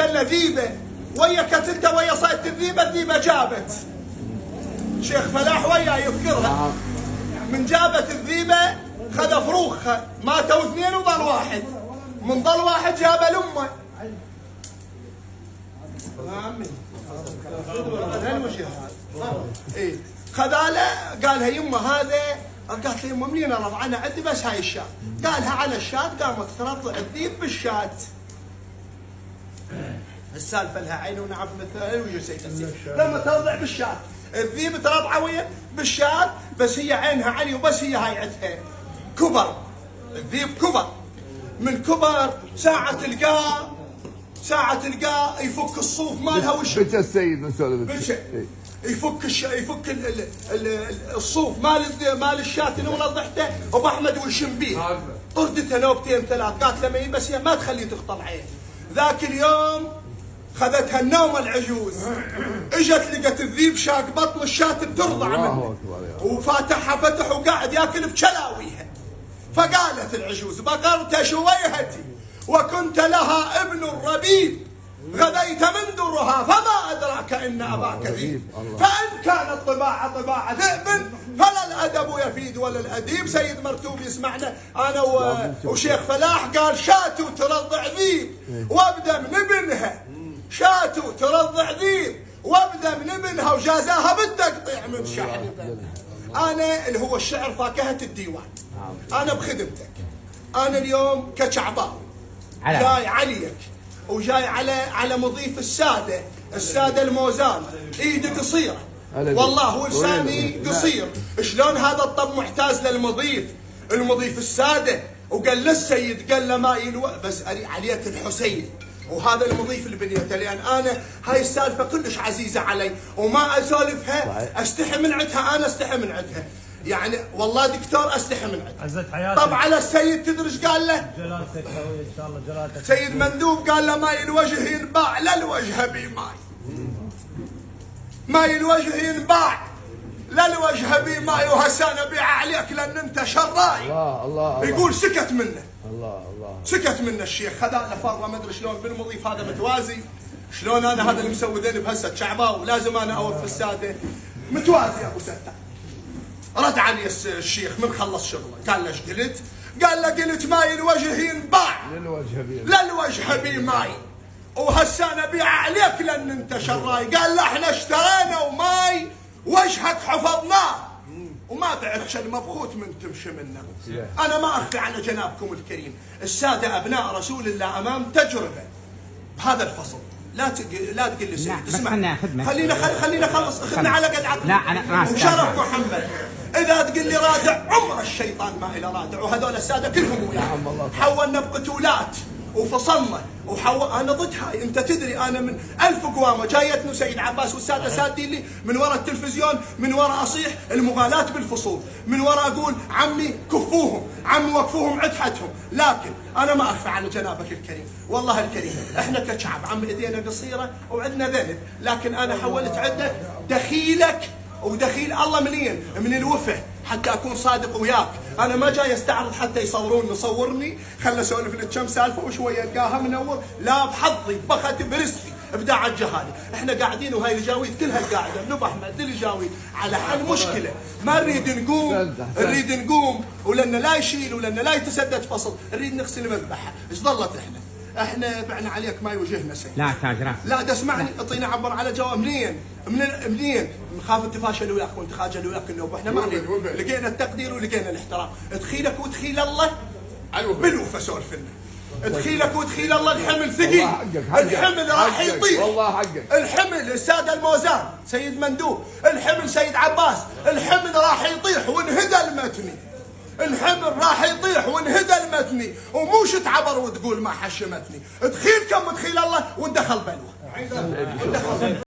له ذيبه ويا كتلته ويا صيدة الذيبه جابت شيخ فلاح وياه يذكرها من جابت الذيبه خذ فروخها ماتوا اثنين وظل واحد من ظل واحد جابه لامه ايه خذاله قالها يمه هذا قالت له يمه منين رضع انا عندي بس هاي الشاة قالها على الشاة قامت ترضع الذيب بالشاة السالفه لها عين ونعم مثل وجه سيد لما ترضع بالشاة الذيب ترضع ويا بالشاة بس هي عينها علي وبس هي هاي عندها كبر الذيب كبر من كبر ساعة تلقاه يفك الصوف مالها وش بش السيد نسولف يفك الصوف مال الشاة اللي منضحته ابو احمد ويشم بيه طردتها نوبتين ثلاث قالت له بس هي ما تخليه تغطى عين ذاك اليوم خذتها النومه العجوز اجت لقت الذيب شاق بطن الشاة بترضع منه وفاتحها فتح وقاعد ياكل بشلاويها فقالت العجوز بقرت شويهتي وكنت لها ابن ربيب غديت من درها فما أدراك إن أباك ذيب فإن كانت طباع ذئب فلا الأدب يفيد ولا الأديب سيد مرتوب يسمعنا أنا وشيخ فلاح قال شاتو ترضع ذيب وابدأ من ابنها شاتو ترضع ذيب وابدأ من ابنها وجازاها بالتقطيع من شحن أنا اللي هو الشعر فاكهة الديوان أنا بخدمتك أنا اليوم كشعباوي جاي عليك وجاي على مضيف السادة الموزان ايدي قصيرة والله ولساني قصير شلون هذا الطب محتاج المضيف السادة وقال للسيد قال له ما بس عليك الحسين وهذا المضيف اللي بنيته لان انا هاي السالفه كلش عزيزه علي وما اسولفها استحي من عندها انا استحي من عندها يعني والله دكتور استحي من عندها عزت حياتك طب على السيد تدري ايش قال له؟ جلالتك قوي ان شاء الله جلالتك سيد مندوب قال له ماي الوجه ينباع لا الوجه بماي ماي الوجه ينباع لا الوجه بماي وهسه انا ابيع عليك لان انت شراي الله يقول سكت منه الله سكت منه الشيخ خذا فره ما ادري شلون بالمضيف هذا متوازي شلون انا هذا اللي مسوي ذنب هسه شعباوي ولازم انا اوفي الساده متوازي يا ابو ستار رد علي الشيخ من خلص شغله قال له ايش قلت؟ قال له قلت ماي الوجه ينباع لا الوجه بي ماي وهسه انا ابيع عليك لان انت شراي قال له احنا اشترينا وماي وجهك حفظناه وما بعت المبخوت من تمشي منه انا ما اخفي على جنابكم الكريم الساده ابناء رسول الله امام تجربه بهذا الفصل لا تقل لي سيد اسمع خلينا خلص اخذنا على قد عقلك لا انا وشرف محمد اذا تقول لي رادع عمر الشيطان ما الى رادع وهذول الساده كلهم وياه حولنا بقتولات وفصلنا انا ضد هاي انت تدري انا من 1000 قوامه جايتني سيد عباس والساده سادين لي من وراء التلفزيون من وراء اصيح المغالاه بالفصول من وراء اقول عمي كفوهم عمي وقفوهم عدحتهم لكن انا ما اخفى على جنابك الكريم والله الكريم احنا كشعب عم ايدينا قصيره وعندنا ذنب لكن انا حولت عندك دخيلك ودخيل الله من الوفه حتى اكون صادق وياك انا ما جاي استعرض حتى صورني خلنا اسولف لك كم سالفه وشويه القاها منور لا بحظي بخت برزقي ابداع الجهالي احنا قاعدين وهاي الجاويد كلها قاعده ابو احمد الجاويد على حل مشكله ما نريد نقوم ولنا لا يشيل ولنا لا يتسدد فصل نريد نغسل مذبحه ايش ضلت احنا بعنا عليك ما يوجهنا سيد لا تاجر لا تسمعني اعطيني عبر على جواب منين نخاف تفاشل وياك وانت خاجل وياك النوب احنا ما لقينا التقدير ولقينا الاحترام ادخيلك وادخيل الله بالوفه سولف لنا ادخيلك وادخيل الله الحمل ثقيل الحمل راح يطير والله حقك الحمل الساده الموزان سيد مندوب الحمل سيد عباس الحمل راح يطيح وانهدى المتني الحمل راح يطيح وانهدى المتني وموش تعبر وتقول ما حشمتني ادخيل كم ادخيل الله وندخل بلوه